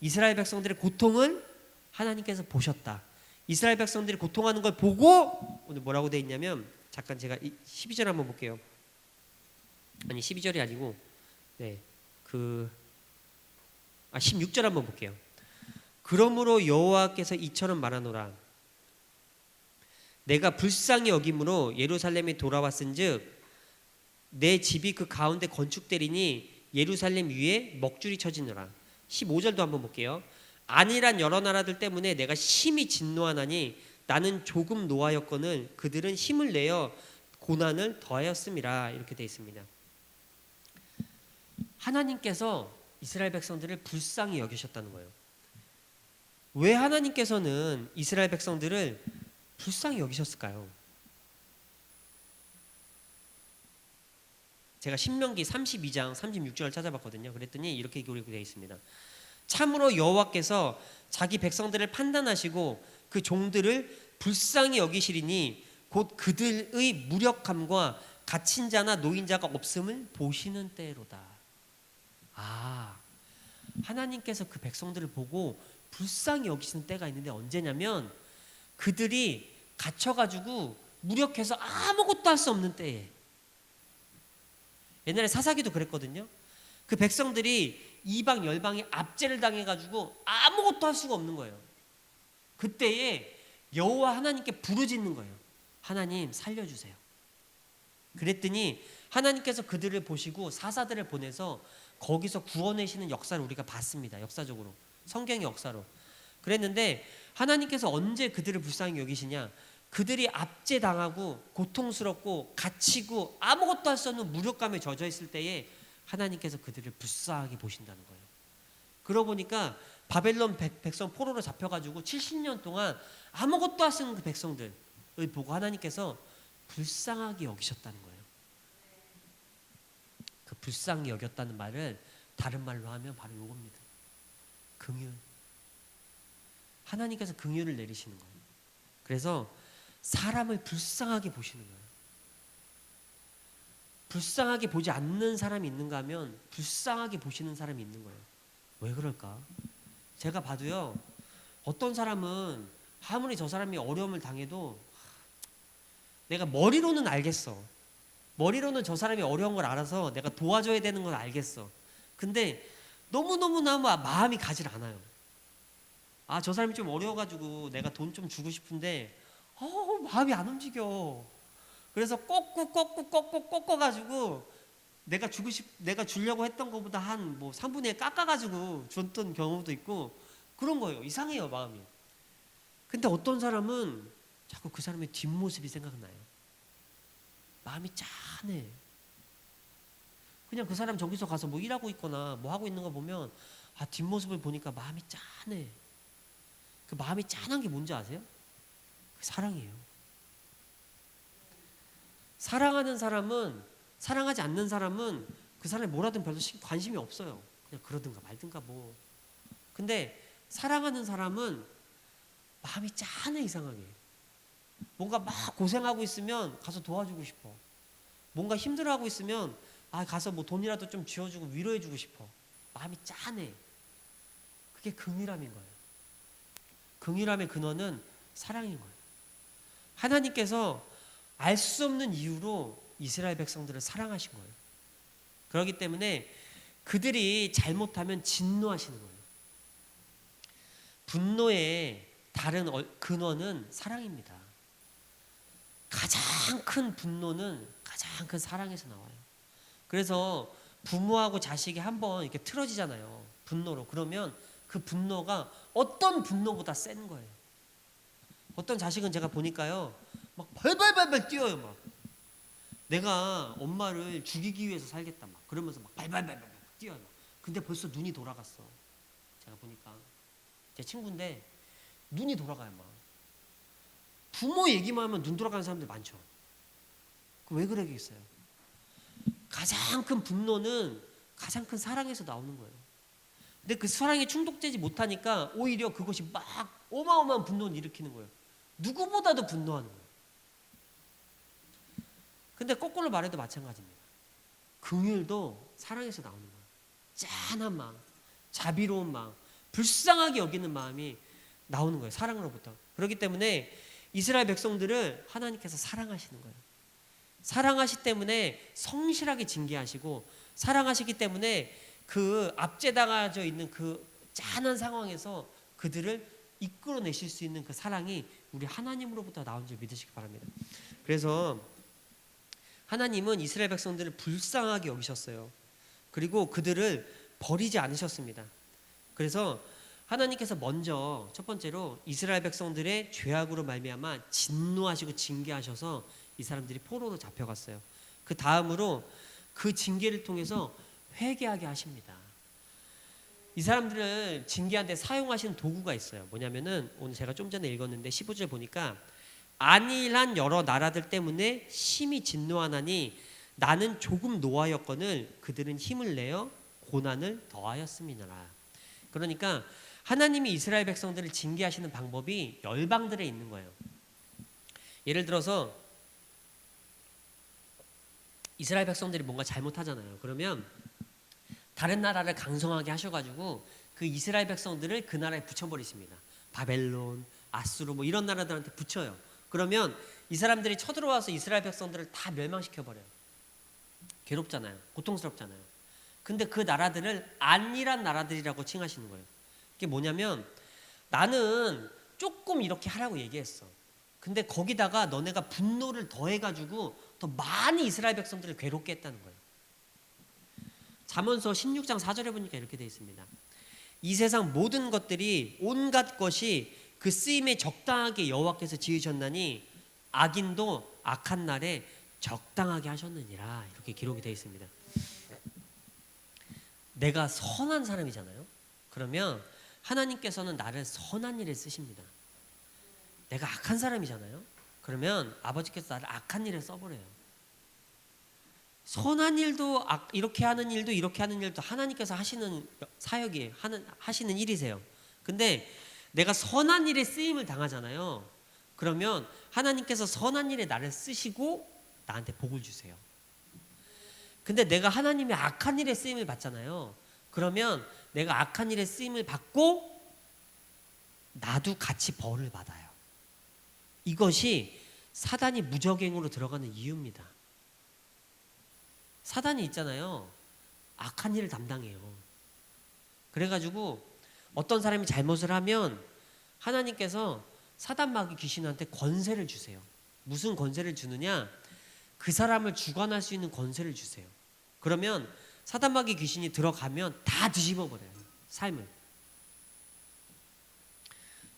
이스라엘 백성들의 고통을 하나님께서 보셨다. 이스라엘 백성들이 고통하는 걸 보고 오늘 뭐라고 되어 있냐면 잠깐 제가 12절 한번 볼게요. 아니 12절이 아니고 16절 한번 볼게요. 그러므로 여호와께서 이처럼 말하노라. 내가 불쌍히 여김으로 예루살렘에 돌아왔은즉 내 집이 그 가운데 건축되리니 예루살렘 위에 먹줄이 쳐지노라. 15절도 한번 볼게요. 안일한 여러 나라들 때문에 내가 심히 진노하나니 나는 조금 노하였거늘 그들은 힘을 내어 고난을 더하였음이라. 이렇게 되어 있습니다. 하나님께서 이스라엘 백성들을 불쌍히 여기셨다는 거예요. 왜 하나님께서는 이스라엘 백성들을 불쌍히 여기셨을까요? 제가 신명기 32장 36절을 찾아봤거든요. 그랬더니 이렇게 기록되어 있습니다. 참으로 여호와께서 자기 백성들을 판단하시고 그 종들을 불쌍히 여기시리니 곧 그들의 무력함과 갇힌 자나 노인자가 없음을 보시는 때로다. 하나님께서 그 백성들을 보고 불쌍히 여기시는 때가 있는데 언제냐면 그들이 갇혀가지고 무력해서 아무것도 할 수 없는 때에. 옛날에 사사기도 그랬거든요. 그 백성들이 이방 열방에 압제를 당해가지고 아무것도 할 수가 없는 거예요. 그때에 여호와 하나님께 부르짖는 거예요. 하나님 살려주세요. 그랬더니 하나님께서 그들을 보시고 사사들을 보내서 거기서 구원하시는 역사를 우리가 봤습니다. 역사적으로 성경의 역사로. 그랬는데 하나님께서 언제 그들을 불쌍히 여기시냐? 그들이 압제당하고 고통스럽고 갇히고 아무것도 할 수 없는 무력감에 젖어 있을 때에 하나님께서 그들을 불쌍하게 보신다는 거예요. 그러고 보니까 바벨론 백성 포로로 잡혀가지고 70년 동안 아무것도 할 수 없는 그 백성들을 보고 하나님께서 불쌍하게 여기셨다는 거예요. 그 불쌍히 여겼다는 말을 다른 말로 하면 바로 이겁니다. 긍휼. 하나님께서 긍휼을 내리시는 거예요. 그래서 사람을 불쌍하게 보시는 거예요. 불쌍하게 보지 않는 사람이 있는가 하면 불쌍하게 보시는 사람이 있는 거예요. 왜 그럴까? 제가 봐도요, 어떤 사람은 아무리 저 사람이 어려움을 당해도 내가 머리로는 알겠어. 머리로는 저 사람이 어려운 걸 알아서 내가 도와줘야 되는 걸 알겠어. 근데 너무너무 마음이 가질 않아요. 저 사람이 좀 어려워가지고 내가 돈 좀 주고 싶은데 마음이 안 움직여. 그래서 꺾어가지고 내가 주려고 했던 것보다 한 3분의 1 깎아가지고 줬던 경우도 있고 그런 거예요. 이상해요, 마음이. 근데 어떤 사람은 자꾸 그 사람의 뒷모습이 생각나요. 마음이 짠해. 그냥 그 사람 저기서 가서 일하고 있거나 하고 있는 거 보면 뒷모습을 보니까 마음이 짠해. 그 마음이 짠한 게 뭔지 아세요? 그 사랑이에요. 사랑하는 사람은, 사랑하지 않는 사람은 그 사람이 뭐라든 별로 관심이 없어요. 그냥 그러든가 말든가 근데 사랑하는 사람은 마음이 짠해. 이상하게. 뭔가 막 고생하고 있으면 가서 도와주고 싶어. 뭔가 힘들어하고 있으면 가서 돈이라도 좀 쥐어주고 위로해주고 싶어. 마음이 짠해. 그게 긍휼함인 거예요. 긍휼함의 근원은 사랑인 거예요. 하나님께서 알 수 없는 이유로 이스라엘 백성들을 사랑하신 거예요. 그렇기 때문에 그들이 잘못하면 진노하시는 거예요. 분노의 다른 근원은 사랑입니다. 가장 큰 분노는 가장 큰 사랑에서 나와요. 그래서 부모하고 자식이 한번 이렇게 틀어지잖아요. 분노로. 그러면 그 분노가 어떤 분노보다 센 거예요. 어떤 자식은 제가 보니까요, 막 발발발발 뛰어요. 막 내가 엄마를 죽이기 위해서 살겠다 막 그러면서 막 발발발발 뛰어요. 막. 근데 벌써 눈이 돌아갔어. 제가 보니까 제 친구인데 눈이 돌아가요. 막 부모 얘기만 하면 눈 돌아가는 사람들 많죠. 왜 그러겠어요? 가장 큰 분노는 가장 큰 사랑에서 나오는 거예요. 근데 그 사랑에 충족되지 못하니까 오히려 그것이 막 어마어마한 분노를 일으키는 거예요. 누구보다도 분노하는 거예요. 근데 거꾸로 말해도 마찬가지입니다. 긍휼도 사랑에서 나오는 거예요. 짠한 마음, 자비로운 마음, 불쌍하게 여기는 마음이 나오는 거예요. 사랑으로부터. 그렇기 때문에 이스라엘 백성들을 하나님께서 사랑하시는 거예요. 사랑하시기 때문에 성실하게 징계하시고, 사랑하시기 때문에 그 압제당하져 있는 그 짠한 상황에서 그들을 이끌어내실 수 있는 그 사랑이 우리 하나님으로부터 나온 줄 믿으시기 바랍니다. 그래서 하나님은 이스라엘 백성들을 불쌍하게 여기셨어요. 그리고 그들을 버리지 않으셨습니다. 그래서 하나님께서 먼저 첫 번째로 이스라엘 백성들의 죄악으로 말미암아 진노하시고 징계하셔서 이 사람들이 포로로 잡혀갔어요. 그 다음으로 그 징계를 통해서 회개하게 하십니다. 이 사람들을 징계하는 데 사용하시는 도구가 있어요. 뭐냐면은 오늘 제가 좀 전에 읽었는데 15절 보니까 안일한 여러 나라들 때문에 심히 진노하나니 나는 조금 노하였거늘 그들은 힘을 내어 고난을 더하였음이니라. 그러니까 하나님이 이스라엘 백성들을 징계하시는 방법이 열방들에 있는 거예요. 예를 들어서 이스라엘 백성들이 뭔가 잘못하잖아요. 그러면 다른 나라를 강성하게 하셔가지고 그 이스라엘 백성들을 그 나라에 붙여버리십니다. 바벨론, 아수르 뭐 이런 나라들한테 붙여요. 그러면 이 사람들이 쳐들어와서 이스라엘 백성들을 다 멸망시켜버려요. 괴롭잖아요. 고통스럽잖아요. 근데 그 나라들을 안일한 나라들이라고 칭하시는 거예요. 그게 뭐냐면 나는 조금 이렇게 하라고 얘기했어. 근데 거기다가 너네가 분노를 더해가지고 더 많이 이스라엘 백성들을 괴롭게 했다는 거예요. 잠언서 16장 4절에 보니까 이렇게 되어 있습니다. 이 세상 모든 것들이 온갖 것이 그 쓰임에 적당하게 여호와께서 지으셨나니 악인도 악한 날에 적당하게 하셨느니라. 이렇게 기록이 되어 있습니다. 내가 선한 사람이잖아요. 그러면 하나님께서는 나를 선한 일에 쓰십니다. 내가 악한 사람이잖아요. 그러면 아버지께서 나를 악한 일에 써버려요. 선한 일도 이렇게 하는 일도 이렇게 하는 일도 하나님께서 하시는 사역이 하시는 일이세요. 근데 내가 선한 일에 쓰임을 당하잖아요. 그러면 하나님께서 선한 일에 나를 쓰시고 나한테 복을 주세요. 근데 내가 하나님의 악한 일에 쓰임을 받잖아요. 그러면 내가 악한 일에 쓰임을 받고 나도 같이 벌을 받아요. 이것이 사단이 무적행으로 들어가는 이유입니다. 사단이 있잖아요. 악한 일을 담당해요. 그래가지고 어떤 사람이 잘못을 하면 하나님께서 사단 마귀 귀신한테 권세를 주세요. 무슨 권세를 주느냐? 그 사람을 주관할 수 있는 권세를 주세요. 그러면 사단 마귀 귀신이 들어가면 다 뒤집어 버려요. 삶을.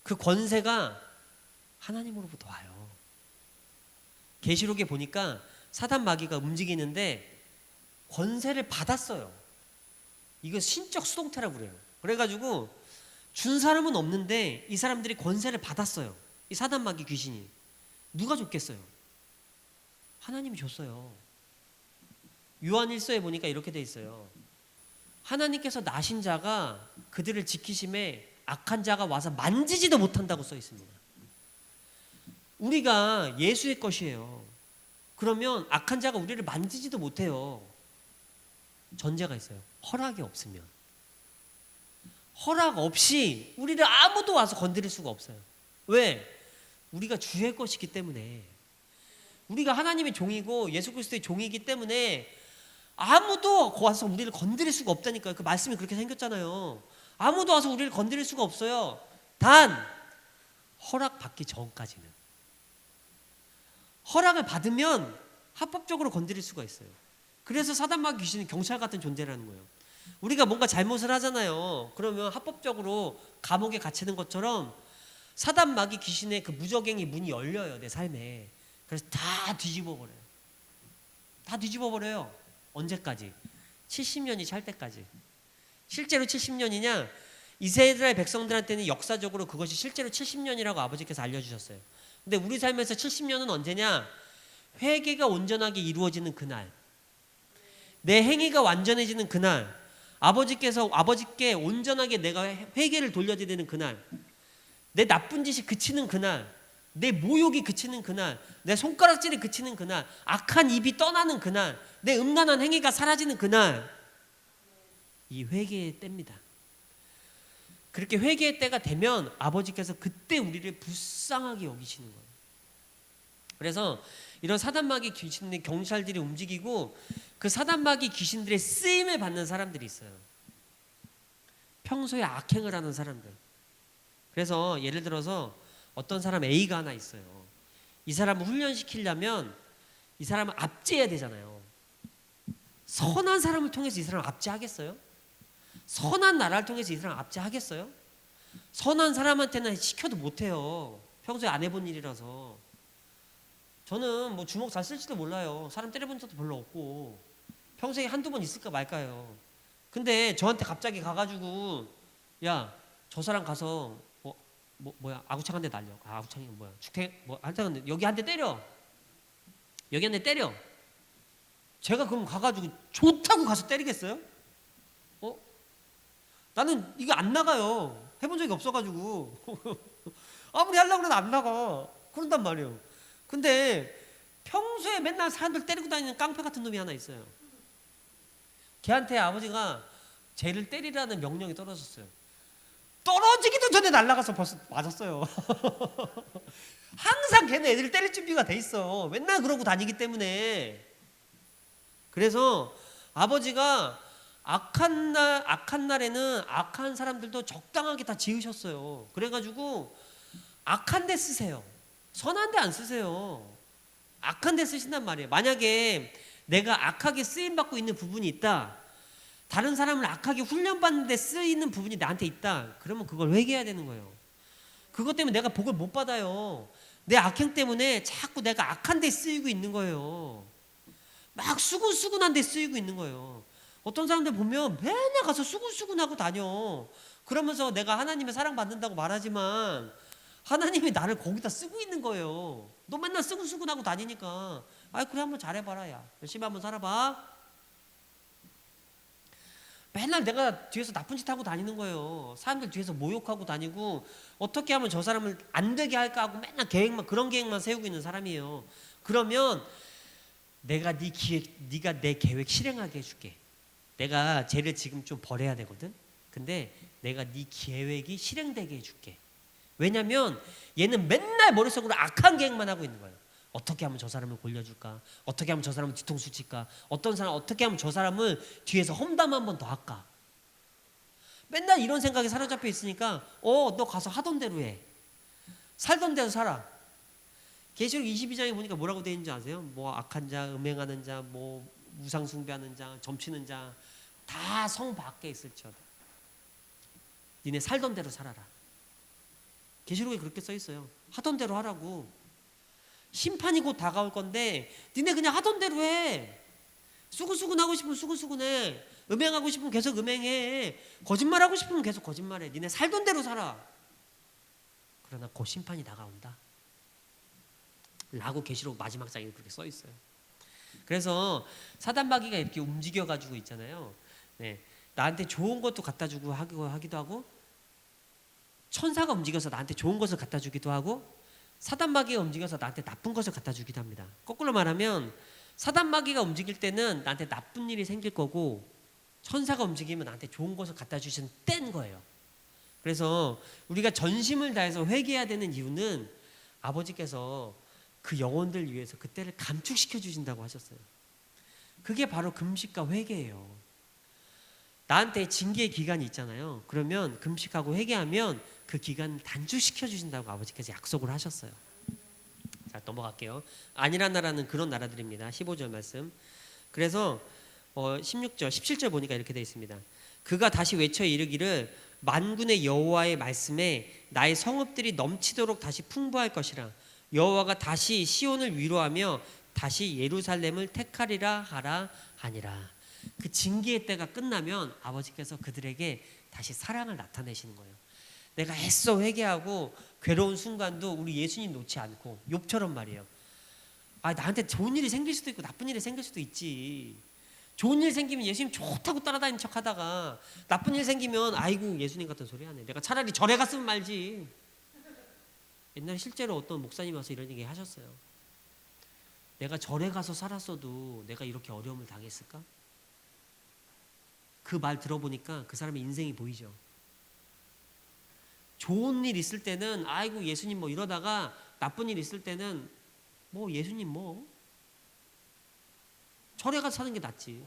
그 권세가 하나님으로부터 와요. 계시록에 보니까 사단 마귀가 움직이는데 권세를 받았어요. 이거 신적 수동태라고 그래요. 그래가지고 준 사람은 없는데 이 사람들이 권세를 받았어요. 이 사단 마귀 귀신이. 누가 줬겠어요? 하나님이 줬어요. 요한 1서에 보니까 이렇게 돼 있어요. 하나님께서 나신 자가 그들을 지키심에 악한 자가 와서 만지지도 못한다고 써 있습니다. 우리가 예수의 것이에요. 그러면 악한 자가 우리를 만지지도 못해요. 전제가 있어요. 허락이 없으면. 허락 없이 우리를 아무도 와서 건드릴 수가 없어요. 왜? 우리가 주의 것이기 때문에. 우리가 하나님의 종이고 예수 그리스도의 종이기 때문에 아무도 와서 우리를 건드릴 수가 없다니까요. 그 말씀이 그렇게 생겼잖아요. 아무도 와서 우리를 건드릴 수가 없어요. 단 허락받기 전까지는. 허락을 받으면 합법적으로 건드릴 수가 있어요. 그래서 사단마귀 귀신은 경찰 같은 존재라는 거예요. 우리가 뭔가 잘못을 하잖아요. 그러면 합법적으로 감옥에 갇히는 것처럼 사단 마귀 귀신의 그 무적행이 문이 열려요, 내 삶에. 그래서 다 뒤집어 버려요. 다 뒤집어 버려요. 언제까지? 70년이 찰 때까지. 실제로 70년이냐? 이스라엘 백성들한테는 역사적으로 그것이 실제로 70년이라고 아버지께서 알려주셨어요. 근데 우리 삶에서 70년은 언제냐? 회개가 온전하게 이루어지는 그날, 내 행위가 완전해지는 그날, 아버지께 온전하게 내가 회개를 돌려드리는 그날, 내 나쁜 짓이 그치는 그날, 내 모욕이 그치는 그날, 내 손가락질이 그치는 그날, 악한 입이 떠나는 그날, 내 음란한 행위가 사라지는 그날, 이 회개의 때입니다. 그렇게 회개의 때가 되면 아버지께서 그때 우리를 불쌍하게 여기시는 거예요. 그래서 이런 사단마귀 귀신의 경찰들이 움직이고 그 사단마귀 귀신들의 쓰임을 받는 사람들이 있어요. 평소에 악행을 하는 사람들. 그래서 예를 들어서 어떤 사람 A가 하나 있어요. 이 사람을 훈련시키려면 이 사람을 압제해야 되잖아요. 선한 사람을 통해서 이 사람을 압제하겠어요? 선한 나라를 통해서 이 사람을 압제하겠어요? 선한 사람한테는 시켜도 못해요. 평소에 안 해본 일이라서. 저는 뭐 주먹 잘 쓸지도 몰라요. 사람 때려본 적도 별로 없고 평생에 한두 번 있을까 말까요. 근데 저한테 갑자기 가가지고 야, 저 사람 가서 뭐야 아구창 한 대 날려. 아, 아구창이 뭐야 죽탱 뭐 하여튼 여기 한 대 때려. 여기 한 대 때려. 제가 그럼 가가지고 좋다고 가서 때리겠어요? 나는 이거 안 나가요. 해본 적이 없어가지고 아무리 하려고 해도 안 나가. 그런단 말이에요. 근데 평소에 맨날 사람들 때리고 다니는 깡패 같은 놈이 하나 있어요. 걔한테 아버지가 쟤를 때리라는 명령이 떨어졌어요. 떨어지기도 전에 날아가서 벌써 맞았어요. 항상 걔는 애들 때릴 준비가 돼 있어. 맨날 그러고 다니기 때문에. 그래서 아버지가 악한 날에는 악한 사람들도 적당하게 다 지으셨어요. 그래가지고 악한 데 쓰세요. 선한 데 안 쓰세요. 악한 데 쓰신단 말이에요. 만약에 내가 악하게 쓰임받고 있는 부분이 있다, 다른 사람을 악하게 훈련받는 데 쓰이는 부분이 나한테 있다, 그러면 그걸 회개해야 되는 거예요. 그것 때문에 내가 복을 못 받아요. 내 악행 때문에 자꾸 내가 악한 데 쓰이고 있는 거예요. 막 수근수근한 데 쓰이고 있는 거예요. 어떤 사람들 보면 맨날 가서 수근수근하고 다녀. 그러면서 내가 하나님의 사랑받는다고 말하지만 하나님이 나를 거기다 쓰고 있는 거예요. 너 맨날 수근수근하고 다니니까 그래 한번 잘해봐라. 야 열심히 한번 살아봐. 맨날 내가 뒤에서 나쁜 짓 하고 다니는 거예요. 사람들 뒤에서 모욕하고 다니고 어떻게 하면 저 사람을 안 되게 할까 하고 맨날 그런 계획만 세우고 있는 사람이에요. 그러면 내가 네가 내 계획 실행하게 해줄게. 내가 쟤를 지금 좀 버려야 되거든. 근데 내가 네 계획이 실행되게 해줄게. 왜냐면 얘는 맨날 머릿속으로 악한 계획만 하고 있는 거예요. 어떻게 하면 저 사람을 골려줄까? 어떻게 하면 저 사람을 뒤통수 칠까? 어떻게 하면 저 사람을 뒤에서 험담 한 번 더 할까? 맨날 이런 생각에 사로잡혀 있으니까 너 가서 하던 대로 해. 살던 대로 살아. 계시록 22장에 보니까 뭐라고 되어 있는지 아세요? 뭐 악한 자, 음행하는 자, 뭐 우상 숭배하는 자, 점치는 자 다 성 밖에 있을지어다. 니네 살던 대로 살아라. 계시록에 그렇게 써 있어요. 하던 대로 하라고. 심판이 곧 다가올 건데 니네 그냥 하던 대로 해. 수근수근하고 싶으면 수근수근해. 음행하고 싶으면 계속 음행해. 거짓말하고 싶으면 계속 거짓말해. 니네 살던 대로 살아. 그러나 곧 심판이 다가온다 라고 계시록 마지막 장에 그렇게 써 있어요. 그래서 사단마귀가 이렇게 움직여가지고 있잖아요. 네, 나한테 좋은 것도 갖다 주고 하기도 하고, 천사가 움직여서 나한테 좋은 것을 갖다 주기도 하고, 사단마귀가 움직여서 나한테 나쁜 것을 갖다 주기도 합니다. 거꾸로 말하면 사단마귀가 움직일 때는 나한테 나쁜 일이 생길 거고, 천사가 움직이면 나한테 좋은 것을 갖다 주시는 때인 거예요. 그래서 우리가 전심을 다해서 회개해야 되는 이유는 아버지께서 그 영혼들 위해서 그때를 감축시켜 주신다고 하셨어요. 그게 바로 금식과 회개예요. 나한테 징계의 기간이 있잖아요. 그러면 금식하고 회개하면 그 기간을 단축시켜 주신다고 아버지께서 약속을 하셨어요. 자, 넘어갈게요. 아니란 나라는 그런 나라들입니다. 15절 말씀. 그래서 16절, 17절 보니까 이렇게 되어 있습니다. 그가 다시 외쳐 이르기를 만군의 여호와의 말씀에 나의 성읍들이 넘치도록 다시 풍부할 것이라. 여호와가 다시 시온을 위로하며 다시 예루살렘을 택하리라 하라 하니라. 그 징계의 때가 끝나면 아버지께서 그들에게 다시 사랑을 나타내시는 거예요. 내가 애써 회개하고 괴로운 순간도 우리 예수님 놓지 않고, 욥처럼 말이에요. 나한테 좋은 일이 생길 수도 있고 나쁜 일이 생길 수도 있지. 좋은 일 생기면 예수님 좋다고 따라다니는 척 하다가 나쁜 일 생기면 아이고 예수님 같은 소리 하네, 내가 차라리 절에 갔으면 말지. 옛날에 실제로 어떤 목사님 와서 이런 얘기 하셨어요. 내가 절에 가서 살았어도 내가 이렇게 어려움을 당했을까? 그 말 들어보니까 그 사람의 인생이 보이죠. 좋은 일 있을 때는 아이고 예수님 뭐 이러다가 나쁜 일 있을 때는 뭐 예수님 뭐 절에 가서 사는 게 낫지.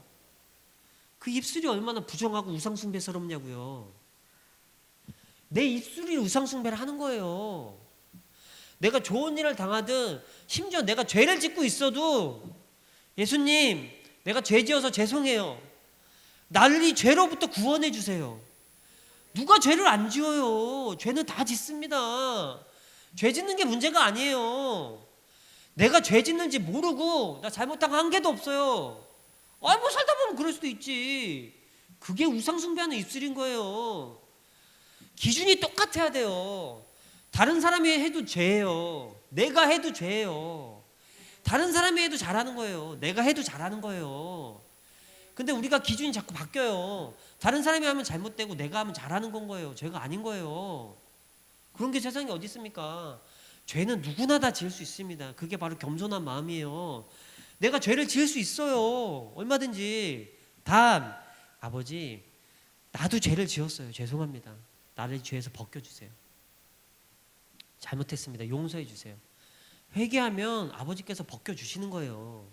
그 입술이 얼마나 부정하고 우상숭배스럽냐고요. 내 입술이 우상숭배를 하는 거예요. 내가 좋은 일을 당하든 심지어 내가 죄를 짓고 있어도 예수님 내가 죄 지어서 죄송해요, 나를 이 죄로부터 구원해 주세요. 누가 죄를 안 지어요? 죄는 다 짓습니다. 죄 짓는 게 문제가 아니에요. 내가 죄 짓는지 모르고 나 잘못한 거 한 개도 없어요. 뭐 살다 보면 그럴 수도 있지. 그게 우상숭배하는 입술인 거예요. 기준이 똑같아야 돼요. 다른 사람이 해도 죄예요. 내가 해도 죄예요. 다른 사람이 해도 잘하는 거예요. 내가 해도 잘하는 거예요. 근데 우리가 기준이 자꾸 바뀌어요. 다른 사람이 하면 잘못되고 내가 하면 잘하는 건 거예요. 죄가 아닌 거예요. 그런 게 세상에 어디 있습니까? 죄는 누구나 다 지을 수 있습니다. 그게 바로 겸손한 마음이에요. 내가 죄를 지을 수 있어요. 얼마든지. 단 아버지 나도 죄를 지었어요. 죄송합니다. 나를 죄에서 벗겨주세요. 잘못했습니다. 용서해 주세요. 회개하면 아버지께서 벗겨주시는 거예요.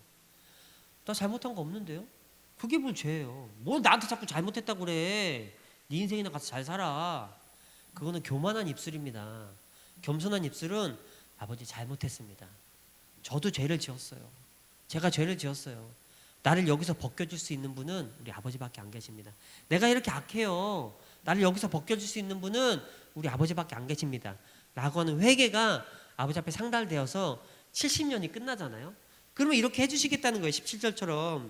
나 잘못한 거 없는데요? 그게 뭘 죄예요. 뭘 나한테 자꾸 잘못했다고 그래. 네 인생이나 가서 잘 살아. 그거는 교만한 입술입니다. 겸손한 입술은 아버지 잘못했습니다. 저도 죄를 지었어요. 제가 죄를 지었어요. 나를 여기서 벗겨줄 수 있는 분은 우리 아버지밖에 안 계십니다. 내가 이렇게 악해요. 나를 여기서 벗겨줄 수 있는 분은 우리 아버지밖에 안 계십니다. 라고 하는 회개가 아버지 앞에 상달되어서 70년이 끝나잖아요. 그러면 이렇게 해주시겠다는 거예요. 17절처럼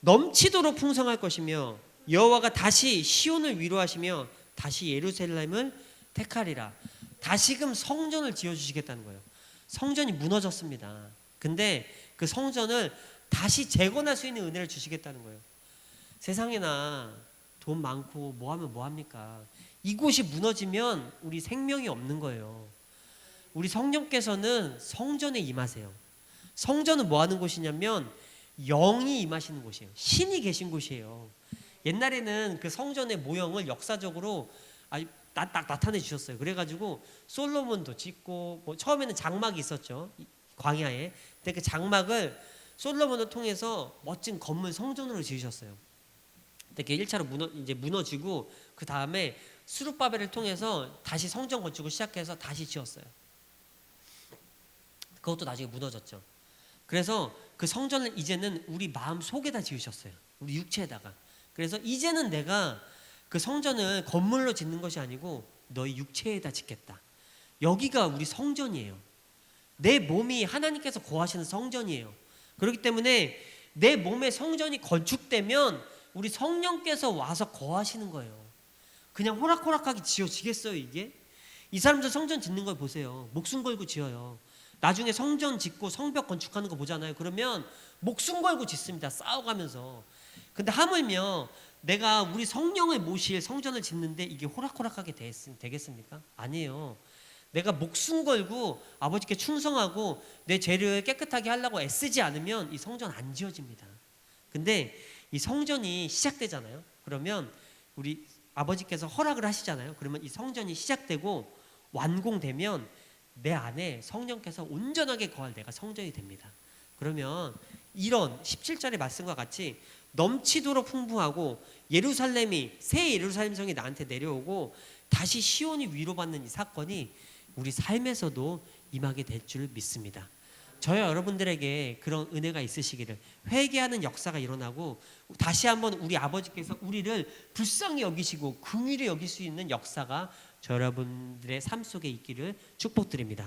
넘치도록 풍성할 것이며 여호와가 다시 시온을 위로하시며 다시 예루살렘을 택하리라. 다시금 성전을 지어주시겠다는 거예요. 성전이 무너졌습니다. 근데 그 성전을 다시 재건할 수 있는 은혜를 주시겠다는 거예요. 세상에나 돈 많고 뭐 하면 뭐 합니까? 이곳이 무너지면 우리 생명이 없는 거예요. 우리 성령께서는 성전에 임하세요. 성전은 뭐 하는 곳이냐면 영이 임하시는 곳이에요. 신이 계신 곳이에요. 옛날에는 그 성전의 모형을 역사적으로 딱 나타내 주셨어요. 그래가지고 솔로몬도 짓고 뭐 처음에는 장막이 있었죠. 광야에. 근데 그 장막을 솔로몬을 통해서 멋진 건물 성전으로 지으셨어요. 근데 그게 1차로 무너지고 그 다음에 스룹바벨을 통해서 다시 성전 건축을 시작해서 다시 지었어요. 그것도 나중에 무너졌죠. 그래서 그 성전을 이제는 우리 마음 속에다 지으셨어요. 우리 육체에다가. 그래서 이제는 내가 그 성전을 건물로 짓는 것이 아니고 너희 육체에다 짓겠다. 여기가 우리 성전이에요. 내 몸이 하나님께서 거하시는 성전이에요. 그렇기 때문에 내 몸의 성전이 건축되면 우리 성령께서 와서 거하시는 거예요. 그냥 호락호락하게 지어지겠어요 이게? 이 사람들 성전 짓는 걸 보세요. 목숨 걸고 지어요. 나중에 성전 짓고 성벽 건축하는 거 보잖아요. 그러면 목숨 걸고 짓습니다. 싸워가면서. 근데 하물며 내가 우리 성령을 모실 성전을 짓는데 이게 호락호락하게 되겠습니까? 아니에요. 내가 목숨 걸고 아버지께 충성하고 내 죄를 깨끗하게 하려고 애쓰지 않으면 이 성전 안 지어집니다. 근데 이 성전이 시작되잖아요. 그러면 우리 아버지께서 허락을 하시잖아요. 그러면 이 성전이 시작되고 완공되면 내 안에 성령께서 온전하게 거할 내가 성전이 됩니다. 그러면 이런 17절의 말씀과 같이 넘치도록 풍부하고 예루살렘이 새 예루살렘 성이 나한테 내려오고 다시 시온이 위로받는 이 사건이 우리 삶에서도 임하게 될 줄 믿습니다. 저와 여러분들에게 그런 은혜가 있으시기를, 회개하는 역사가 일어나고 다시 한번 우리 아버지께서 우리를 불쌍히 여기시고 긍휼히 여길 수 있는 역사가 저 여러분들의 삶 속에 있기를 축복드립니다.